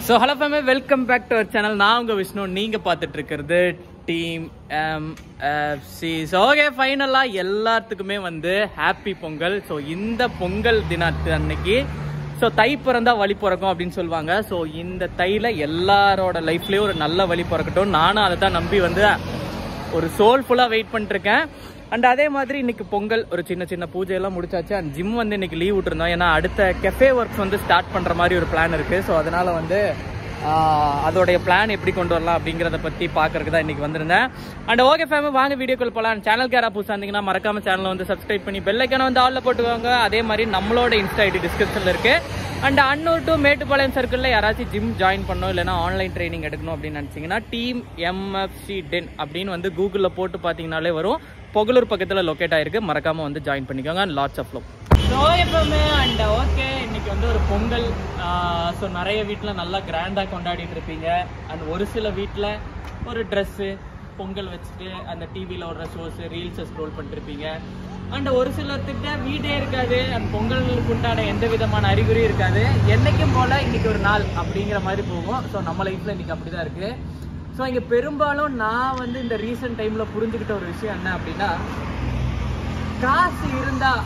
So hello fam, welcome back to our channel. நான் உங்கள் விஷ்ணு, நீங்கள் பார்த்துட்டு இருக்கிறது டீம் MFC. ஸோ ஓகே, ஃபைனலாக எல்லாத்துக்குமே வந்து ஹாப்பி பொங்கல். ஸோ இந்த பொங்கல் தினத்து அன்னைக்கு ஸோ தை பிறந்தா வழி பிறக்கும் அப்படின்னு சொல்லுவாங்க. ஸோ இந்த தையில் எல்லாரோட லைஃப்லேயும் ஒரு நல்ல வழி பிறக்கட்டும். நானும் அதை தான் நம்பி வந்து ஒரு சோல்ஃபுல்லாக வெயிட் பண்ணிட்டுருக்கேன். அண்ட் அதே மாதிரி இன்னைக்கு பொங்கல் ஒரு சின்ன சின்ன பூஜையெல்லாம் முடிச்சாச்சு. அண்ட் ஜிம் வந்து இன்னைக்கு லீவ் விட்டுருந்தோம். ஏன்னா அடுத்த கெஃபே ஒர்க்ஸ் வந்து ஸ்டார்ட் பண்ணுற மாதிரி ஒரு பிளான் இருக்குது. ஸோ அதனால் வந்து அதோடைய பிளான் எப்படி கொண்டு வரலாம் அப்படிங்கிறத பற்றி பார்க்கறதுக்கு தான் இன்றைக்கி வந்திருந்தேன். அண்ட் ஓகே ஃபேமிலி, வாங்க வீடியோக்குள்ள போகலாம். சேனலுக்கு யாராவது புதுசாக இருந்தீங்கன்னா மறக்காம சேனலை வந்து சப்ஸ்கிரைப் பண்ணி பெல் ஐக்கானை வந்து ஆல்ல போட்டுக்கோங்க. அதே மாதிரி நம்மளோட இன்ஸ்டா ஐடி டிஸ்கிரிப்ஷனில் இருக்குது. அண்ட் அன்னூர் டு மேட்டுப்பாளையம் சர்க்கிளில் யாராச்சும் ஜிம் ஜாயின் பண்ணணும் இல்லைனா ஆன்லைன் ட்ரைனிங் எடுக்கணும் அப்படின்னு நினச்சிங்கன்னா டீம் MFC டென் அப்படின்னு வந்து கூகுளில் போட்டு பார்த்தீங்கனாலே வரும். பொகலூர் பக்கத்தில் லொக்கேட் ஆகிருக்கு. மறக்காமல் வந்து ஜாயின் பண்ணிக்கோங்க. And lots of love. So எப்பவுமே அண்ட் ஓகே, இன்னைக்கு வந்து ஒரு பொங்கல். ஸோ நிறைய வீட்டில் நல்லா கிராண்டாக கொண்டாடிட்டு இருப்பீங்க. அண்ட் ஒரு சில வீட்டில் ஒரு ட்ரெஸ்ஸு பொங்கல் வச்சுட்டு அந்த டிவியில் ஓடுற ஷோஸு ரீல்ஸை ஸ்க்ரோல் பண்ணிட்டுருப்பீங்க. அண்ட் ஒரு சிலர்கிட்ட வீடே இருக்காது. அந்த பொங்கலுக்கு உண்டான எந்த விதமான அறிகுறியும் இருக்காது. என்றைக்கும் போல் இன்றைக்கி ஒரு நாள் அப்படிங்கிற மாதிரி போகும். ஸோ நம்ம லைஃப்பில் இன்றைக்கி அப்படி தான் இருக்குது. ஸோ இங்கே பெரும்பாலும் நான் வந்து இந்த ரீசெண்ட் டைமில் புரிஞ்சுக்கிட்ட ஒரு விஷயம் என்ன அப்படின்னா, காசு இருந்தால்,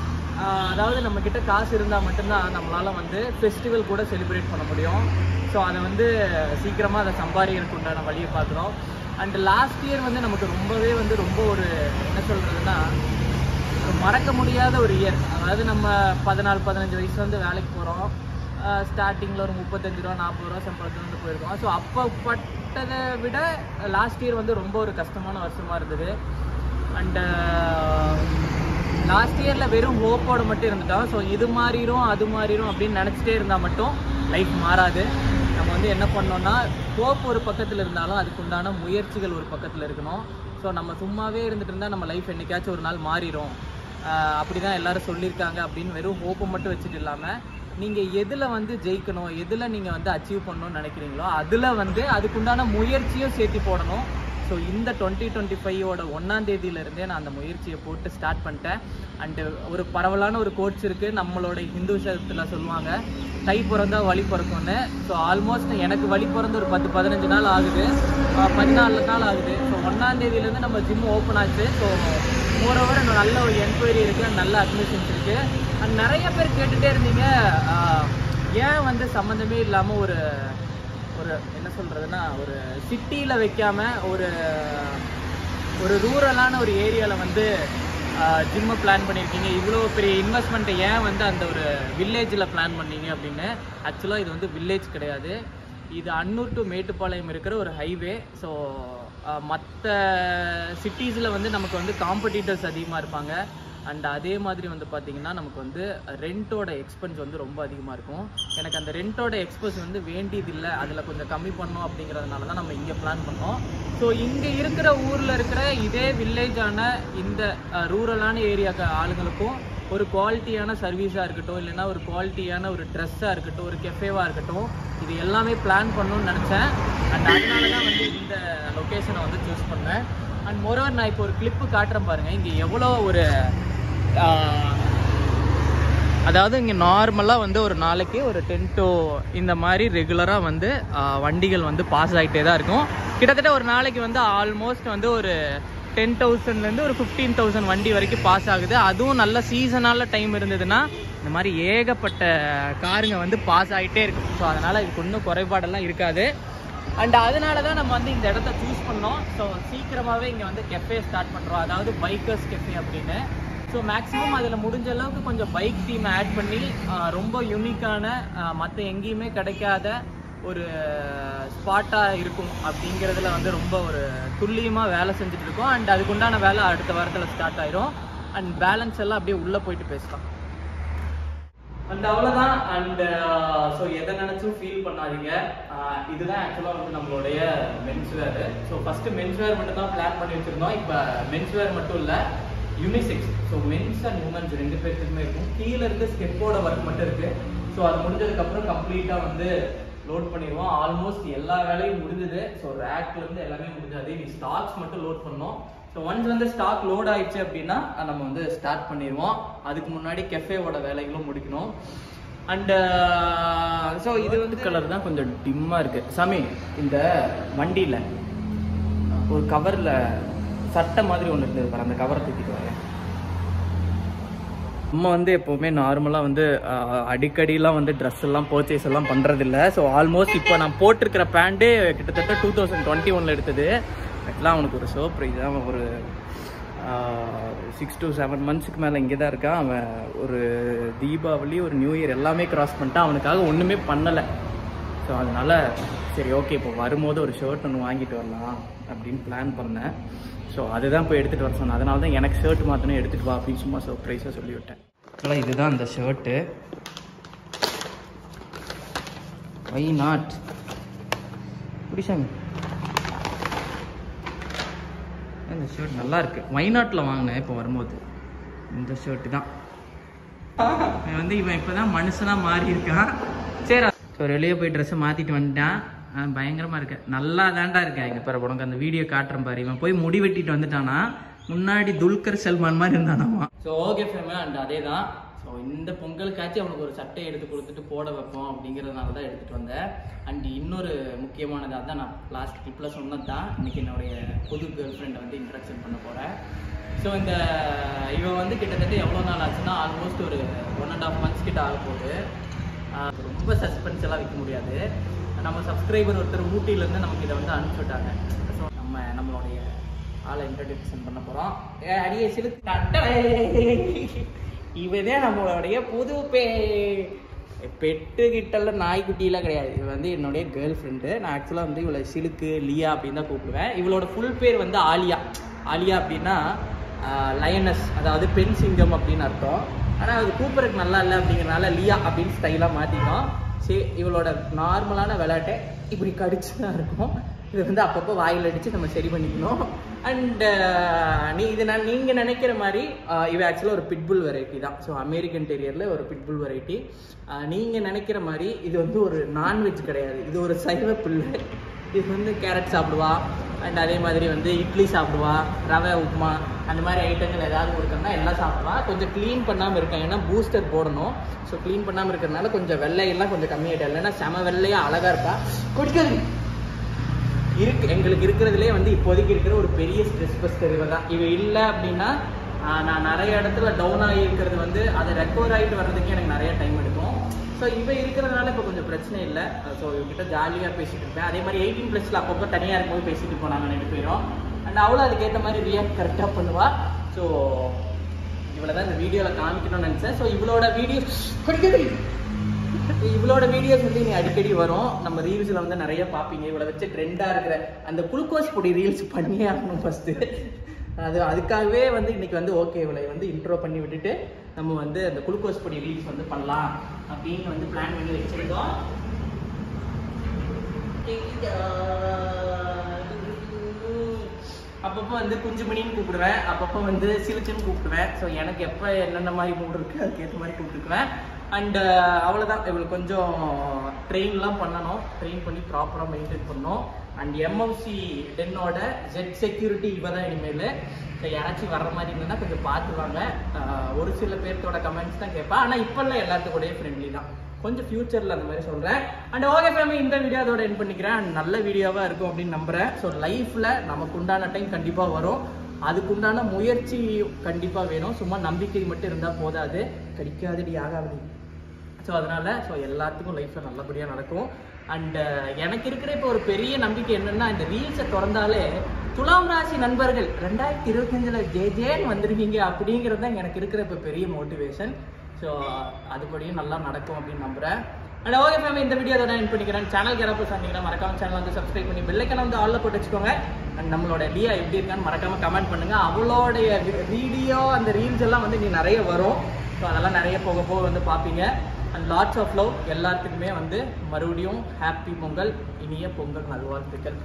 அதாவது நம்மக்கிட்ட காசு இருந்தால் மட்டும்தான் நம்மளால் வந்து ஃபெஸ்டிவல் கூட செலிப்ரேட் பண்ண முடியும். ஸோ அதை வந்து சீக்கிரமாக அதை சம்பாதிக்கிறதுக்கு உண்டான வழியை பார்க்குறோம். அண்ட் லாஸ்ட் இயர் வந்து நமக்கு ரொம்பவே வந்து ரொம்ப ஒரு என்ன சொல்கிறதுனா மறக்க முடியாத ஒரு இயர். அதாவது நம்ம 14-15 வயசு வந்து வேலைக்கு போகிறோம். ஸ்டார்டிங்கில் ஒரு 35 ரூபா 40 ரூபா சம்பளத்தில் வந்து போயிருக்கோம். ஸோ அப்போ பட்டதை விட லாஸ்ட் இயர் வந்து ரொம்ப ஒரு கஷ்டமான வருஷமாக இருந்தது. அண்டு லாஸ்ட் இயரில் வெறும் ஹோப்போடு மட்டும் இருந்துட்டோம். ஸோ இது மாறிடும் அது மாறிடும் அப்படின்னு நினச்சிட்டே இருந்தால் மட்டும் லைஃப் மாறாது. நம்ம வந்து என்ன பண்ணோன்னா, ஹோப் ஒரு பக்கத்தில் இருந்தாலும் அதுக்குண்டான முயற்சிகள் ஒரு பக்கத்தில் இருக்கணும். ஸோ நம்ம சும்மாவே இருந்துட்டு இருந்தால் நம்ம லைஃப் என்றைக்காச்சும் ஒரு நாள் மாறிடும், அப்படி தான் எல்லோரும் சொல்லியிருக்காங்க அப்படின்னு வெறும் ஹோப்பை மட்டும் வச்சுட்டு இல்லாமல், நீங்கள் எதில் வந்து ஜெயிக்கணும், எதில் நீங்கள் வந்து அச்சீவ் பண்ணணும்னு நினைக்கிறீங்களோ அதில் வந்து அதுக்குண்டான முயற்சியும் சேர்த்து போடணும். ஸோ இந்த 2025 1ஆம் தேதியிலேருந்தே நான் அந்த முயற்சியை போட்டு ஸ்டார்ட் பண்ணிட்டேன். அண்டு ஒரு பரவலான ஒரு கோட்ஸ் இருக்குது. நம்மளோட ஹிந்துசத்தில் சொல்லுவாங்க, தை பிறந்தா வழி பிறக்கும்னு. ஸோ ஆல்மோஸ்ட் எனக்கு வழி பிறந்து ஒரு 10-15 நாள் ஆகுது, 14 நாள் ஆகுது. ஸோ 1ஆம் தேதியிலேருந்து நம்ம ஜிம் ஓப்பன் ஆச்சு. ஸோ மோரோவர் நல்ல ஒரு என்கொயரி இருக்குது, நல்ல அட்மிஷன்ஸ் இருக்குது. அண்ட் நிறைய பேர் கேட்டுகிட்டே இருந்தீங்க, ஏன் வந்து சம்மந்தமே இல்லாமல் ஒரு என்ன சொல்கிறதுனா ஒரு சிட்டியில் வைக்காமல் ஒரு ரூரலான ஒரு ஏரியாவில் வந்து ஜிம்மை பிளான் பண்ணியிருக்கீங்க, இவ்வளோ பெரிய இன்வெஸ்ட்மெண்ட்டை ஏன் வந்து அந்த ஒரு வில்லேஜில் பிளான் பண்ணீங்க அப்படின்னு. ஆக்சுவலாக இது வந்து வில்லேஜ் கிடையாது, இது அன்னூர் டு மேட்டுப்பாளையம் இருக்கிற ஒரு ஹைவே. ஸோ மற்ற சிட்டிஸில் வந்து நமக்கு வந்து காம்படிட்டர்ஸ் அதிகமாக இருப்பாங்க. அண்ட் அதே மாதிரி வந்து பார்த்திங்கன்னா நமக்கு வந்து ரெண்ட்டோட எக்ஸ்பென்ஸ் வந்து ரொம்ப அதிகமாக இருக்கும். எனக்கு அந்த ரெண்ட்டோட எக்ஸ்பென்ஸ் வந்து வேண்டியதில்லை, அதில் கொஞ்சம் கம்மி பண்ணோம் அப்படிங்கிறதுனால தான் நம்ம இங்கே பிளான் பண்ணோம். ஸோ இங்கே இருக்கிற ஊரில் இருக்கிற இதே வில்லேஜான இந்த ரூரலான ஏரியாவுக்கு ஆளுங்களுக்கும் ஒரு குவாலிட்டியான சர்வீஸாக இருக்கட்டும், இல்லைன்னா ஒரு குவாலிட்டியான ஒரு ட்ரெஸ்ஸாக இருக்கட்டும், ஒரு கெஃபேவாக இருக்கட்டும், இது எல்லாமே பிளான் பண்ணணும்னு நினச்சேன். அண்ட் அதனால தான் வந்து இந்த லொக்கேஷனை வந்து சூஸ் பண்ணேன். அண்ட் மோரோவர் நான் இப்போ ஒரு கிளிப்பு காட்டுறேன் பாருங்கள். இங்கே எவ்வளோ ஒரு அதாவது இங்கே நார்மலாக வந்து ஒரு நாளைக்கு ஒரு 10 to இந்த மாதிரி ரெகுலராக வந்து வண்டிகள் வந்து பாஸ் ஆகிட்டே தான் இருக்கும். கிட்டத்தட்ட ஒரு நாளைக்கு வந்து ஆல்மோஸ்ட் வந்து ஒரு 10,000லேருந்து ஒரு 15,000 வண்டி வரைக்கும் பாஸ் ஆகுது. அதுவும் நல்ல சீசனால டைம் இருந்ததுன்னா இந்த மாதிரி ஏகப்பட்ட காருங்க வந்து பாஸ் ஆகிட்டே இருக்கும். ஸோ அதனால் இதுக்கு இன்னும் குறைபாடெல்லாம் இருக்காது. அண்ட் அதனால தான் நம்ம வந்து இந்த இடத்த சூஸ் பண்ணோம். ஸோ சீக்கிரமாகவே இங்கே வந்து கெஃபே ஸ்டார்ட் பண்ணுறோம், அதாவது பைக்கர்ஸ் கெஃபே அப்படின்னு. ஸோ மேக்ஸிமம் அதில் முடிஞ்ச அளவுக்கு கொஞ்சம் பைக் தீமை ஆட் பண்ணி ரொம்ப யூனிக்கான மற்ற எங்கேயுமே கிடைக்காத ஒரு ஸ்பாட்டாக இருக்கும் அப்படிங்கிறதுல வந்து ரொம்ப ஒரு துல்லியமாக வேலை செஞ்சுட்டு இருக்கோம். அண்ட் அதுக்குண்டான வேலை அடுத்த வாரத்தில் ஸ்டார்ட் ஆயிரும். அண்ட் பேலன்ஸ் எல்லாம் அப்படியே உள்ளே போயிட்டு பேசலாம். அண்ட் அவ்வளோதான். அண்ட் ஸோ எதை நினச்சும் ஃபீல் பண்ணாதீங்க. இதுதான் ஆக்சுவலாக வந்து நம்மளுடைய மென்ஸ்வேர். ஸோ ஃபஸ்ட்டு மென்ஸ்வேர் மட்டும் தான் பிளான் பண்ணி வச்சுருந்தோம். இப்போ மென்ஸ்வேர் மட்டும் இல்லை, unisex. So men's and women's 2 பேருக்குமே இருக்கும். கீழே இருந்து ஸ்டெப்போட ஒர்க் மட்டும் இருக்குது. ஸோ அது முடிஞ்சதுக்கப்புறம் கம்ப்ளீட்டாக வந்து லோட் பண்ணிடுவோம். ஆல்மோஸ்ட் எல்லா வேலையும் முடிஞ்சது. ஸோ ரேக்லேருந்து எல்லாமே முடிஞ்சாது. நீ ஸ்டாக்ஸ் மட்டும் லோட் பண்ணோம். ஸோ ஒன்ஸ் வந்து ஸ்டாக் லோட் ஆயிடுச்சு அப்படின்னா நம்ம வந்து ஸ்டார்ட் பண்ணிடுவோம். அதுக்கு முன்னாடி கெஃபேவோட வேலைகளும் முடிக்கணும். அண்ட் ஸோ இது வந்து கலர் தான் கொஞ்சம் டிம்மாக இருக்குது. சாமி இந்த வண்டியில் ஒரு கவரில் சட்டை மாதிரி ஒன்று இருந்தது பாரு, அந்த கவரை தூக்கிட்டு வரேன். நம்ம வந்து எப்போவுமே நார்மலாக வந்து அடிக்கடிலாம் வந்து ட்ரெஸ் எல்லாம் பர்ச்சேஸ் எல்லாம் பண்ணுறதில்ல. ஸோ ஆல்மோஸ்ட் இப்போ நான் போட்டிருக்கிற பேண்ட்டு கிட்டத்தட்ட 2021 எடுத்தது. ஆக்சுவலாக அவனுக்கு ஒரு சர்ப்ரைஸ் தான். ஒரு 6 to 7 monthsக்கு மேலே இங்கே தான் இருக்கான். அவன் ஒரு தீபாவளி ஒரு நியூ இயர் எல்லாமே கிராஸ் பண்ணிட்டான். அவனுக்காக ஒன்றுமே பண்ணலை. ஸோ அதனால் சரி ஓகே இப்போ வரும்போது ஒரு ஷர்ட் ஒன்று வாங்கிட்டு வரலாம் அப்படின்னு பிளான் பண்ணேன். ஸோ அதுதான் போய் எடுத்துகிட்டு வர சொன்னேன். அதனால தான் எனக்கு ஷர்ட் மாற்றணும் எடுத்துகிட்டு வா அப்படின்னு சும்மா சர்ப்ரைஸாக சொல்லிவிட்டேன். ஆக்சுவலாக இதுதான் அந்த ஷர்ட்டு. வை நாட் பிடிச்சாங்க. இந்த ஷர்ட் நல்லா இருக்கு. வை நாட்டில் வாங்கினேன் இப்போ வரும்போது. இந்த ஷர்ட்டு தான் வந்து இவன் இப்போ தான் மனுஷனாக மாறி இருக்கான். சரி ஸோ வெளியே போய் ட்ரெஸ்ஸை மாற்றிட்டு வந்துட்டான். பயங்கரமாக இருக்கு. நல்லா தாண்டா இருக்கேன். இங்கே பாரு உனக்கு அந்த வீடியோ காட்டுறேன் பாரு. இவன் போய் முடி வெட்டிட்டு வந்துட்டானா, முன்னாடி துல்கர் சல்மான் மாதிரி இருந்தானாமா. ஸோ ஓகே ஃபேமிலி அண்ட் அதே தான். ஸோ இந்த பொங்கலுக்காச்சும் அவனுக்கு ஒரு சட்டையை எடுத்து கொடுத்துட்டு போட வைப்போம் அப்படிங்கிறதுனால தான் எடுத்துகிட்டு வந்தேன். அண்ட் இன்னொரு முக்கியமானது அதான் நான் லாஸ்ட் கிளிப்பில் சொன்னது தான். இன்றைக்கி என்னுடைய புது கேர்ள் ஃப்ரெண்டை வந்து இன்ட்ரடக்ஷன் பண்ண போகிறேன். ஸோ இந்த இவன் வந்து கிட்டத்தட்ட எவ்வளோ நாள் ஆச்சுன்னா ஆல்மோஸ்ட் ஒரு 1.5 months கிட்ட ஆக போகுது. ரொம்ப சஸ்பென்ஸ் எல்லாம் வைக்க முடியாது. நம்ம சப்ஸ்கிரைபர் ஒருத்தர் ஊட்டியிலேருந்து நமக்கு இதை வந்து அனுப்பிச்சுட்டாங்க. ஸோ நம்மளுடைய ஆளை இன்ட்ரடியூஷன் பண்ண போகிறோம். அடியே இவதே நம்மளுடைய புது பெட்டுக்கிட்டல நாய்க்குட்டியெலாம் கிடையாது. இது வந்து என்னுடைய கேர்ள் ஃப்ரெண்டு. நான் ஆக்சுவலாக வந்து இவளை சிலுக்கு லியா அப்படின்னு தான் கூப்பிடுவேன். இவளோட ஃபுல் பேர் வந்து ஆலியா. ஆலியா அப்படின்னா லயனஸ், அதாவது பெண் சிங்கம் அப்படின்னு அர்த்தம். ஆனால் அது கூப்பிட்றதுக்கு நல்லா இல்லை அப்படிங்கிறனால லியா அப்படின்னு ஸ்டைலாக மாற்றிட்டோம். சரி இவளோட நார்மலான விளையாட்டை இப்படி கடிச்சு தான் இருக்கும். இது வந்து அப்பப்போ வாயில் அடித்து நம்ம சரி பண்ணிக்கணும். அண்டு நீங்கள் நினைக்கிற மாதிரி இவ ஆக்சுவலாக ஒரு பிட்புல் வெரைட்டி தான். ஸோ அமெரிக்கன் டெரியரில் ஒரு பிட்புல் வெரைட்டி. நீங்கள் நினைக்கிற மாதிரி இது வந்து ஒரு நான்வெஜ் கிடையாது. இது ஒரு சைவ புல்லு. இது வந்து கேரட் சாப்பிடுவா. அண்ட் அதே மாதிரி வந்து இட்லி சாப்பிடுவா, ரவை உப்புமா அந்த மாதிரி ஐட்டங்கள் ஏதாவது கொடுக்கணும்னா எல்லாம் சாப்பிடுவா. கொஞ்சம் க்ளீன் பண்ணாமல் இருக்கேன், ஏன்னா பூஸ்டர் போடணும். ஸோ க்ளீன் பண்ணாமல் இருக்கிறதுனால கொஞ்சம் வெள்ளையெல்லாம் கொஞ்சம் கம்மியாகிட்டேன். இல்லைன்னா செம வெள்ளையாக அழகாக இருப்பா. குடிக்கிறது எங்களுக்கு இருக்கிறதுலே வந்து இப்போதைக்கு இருக்கிற ஒரு பெரிய ஸ்ட்ரெஸ் பஸ்டர் இவ தான். இவ இல்லை அப்படின்னா நான் நிறைய இடத்துல டவுன் ஆகி இருக்கிறது வந்து அதை ரெக்கவர் ஆகிட்டு வர்றதுக்கு எனக்கு நிறைய டைம் எடுக்கும். ஸோ இவ இருக்கிறதுனால இப்போ கொஞ்சம் பிரச்சனை இல்லை. ஸோ இவகிட்ட ஜாலியாக பேசிகிட்டு இருப்பேன். அதே மாதிரி 18+ அப்பப்போ தனியாக இருக்கும்போது பேசிட்டு இருப்போம் நாங்கள் 2 பேரும். அண்ட் அவளும் அதுக்கேற்ற மாதிரி ரியாக்ட் கரெக்டாக பண்ணுவாள். ஸோ இவ்வளோ தான் இந்த வீடியோவில் காமிக்கணும்னு நினச்சேன். ஸோ இவளோட வீடியோஸ் வந்து நீ அடிக்கடி வரும். நம்ம ரீல்ஸில் வந்து நிறைய பார்ப்பீங்க. இவளை வச்சு ட்ரெண்டாக இருக்கிற அந்த குளுக்கோஸ் பொடி ரீல்ஸ் பண்ணியே ஆகணும் ஃபஸ்ட்டு. அதுக்காகவே வந்து இன்னைக்கு வந்து ஓகே இவளை வந்து இன்ட்ரோ பண்ணி விட்டுட்டு நம்ம வந்து அந்த குளுக்கோஸ் பொடி ரீல்ஸ் வந்து பண்ணலாம் அப்படின்னு வந்து பிளான் பண்ணி வச்சிருக்கோம். அப்பப்போ வந்து குஞ்சு மணின்னு கூப்பிடுவேன், அப்பப்போ வந்து சிலுக்குன்னு கூப்பிடுவேன். ஸோ எனக்கு எப்போ என்னென்ன மாதிரி மூடு இருக்குது அதுக்கேற்ற மாதிரி கூப்பிட்டுக்குவேன். அண்ட் அவ்வளோதான். இவளுக்கு கொஞ்சம் ட்ரெயின்லாம் பண்ணணும். ட்ரெயின் பண்ணி ப்ராப்பராக மெயின்டைன் பண்ணணும். அண்ட் எம்எஃப்சி 10ஓட ஜெட் செக்யூரிட்டி இவ தான் இனிமேல். ஸோ யாராச்சும் வர்ற மாதிரி இருந்ததுன்னா கொஞ்சம் பார்த்துவாங்க. ஒரு சில பேர்த்தோட கமெண்ட்ஸ் தான் கேட்பேன். ஆனால் இப்போல்லாம் எல்லாத்துக்கூடயே ஃப்ரெண்ட்லி தான். கொஞ்சம் ஃபியூச்சரில் அந்த மாதிரி சொல்கிறேன். அண்ட் ஓகே ஃபேமிலி, இந்த வீடியோ அதோட எண்ட் பண்ணிக்கிறேன். அண்ட் நல்ல வீடியோவாக இருக்கும் அப்படின்னு நம்புகிறேன். ஸோ லைஃப்பில் நமக்கு உண்டான டைம் கண்டிப்பாக வரும். அதுக்குண்டான முயற்சி கண்டிப்பாக வேணும். சும்மா நம்பிக்கை மட்டும் இருந்தால் போதாது. கடிக்காதடி ஆகாது. ஸோ அதனால் எல்லாத்துக்கும் லைஃப்பில் நல்லபடியாக நடக்கும். அண்ட் எனக்கு இருக்கிற இப்போ ஒரு பெரிய நம்பிக்கை என்னென்னா, இந்த ரீல்ஸை திறந்தாலே துலாம் ராசி நண்பர்கள் 2025 ஜேன்னு வந்துருவீங்க அப்படிங்கிறது தான் எனக்கு இருக்கிற இப்போ பெரிய மோட்டிவேஷன். ஸோ அதுபடியும் நல்லா நடக்கும் அப்படின்னு நம்புகிறேன். அண்ட் ஓகே ஃபேமிலி, இந்த வீடியோ தான் எண்ட் பண்ணிக்கிறேன். சேனலுக்கு யாராவது சொன்னீங்கன்னா மறக்காம சேனல் வந்து சப்ஸ்கிரைப் பண்ணி பெல்லைக்கான வந்து ஆல்ல போட்டு வச்சுக்கோங்க. அண்ட் நம்மளோட லியா எப்படி இருக்கான்னு மறக்காமல் கமெண்ட் பண்ணுங்கள். அவளோடைய வீடியோ அந்த ரீல்ஸ் எல்லாம் வந்து நீ நிறைய வரும். ஸோ அதெல்லாம் நிறைய போக போக வந்து பார்ப்பீங்க. And lots of love. எல்லாத்துக்குமே வந்து மறுபடியும் ஹாப்பி பொங்கல், இனிய பொங்கல் நல்வாழ்த்துக்கள்.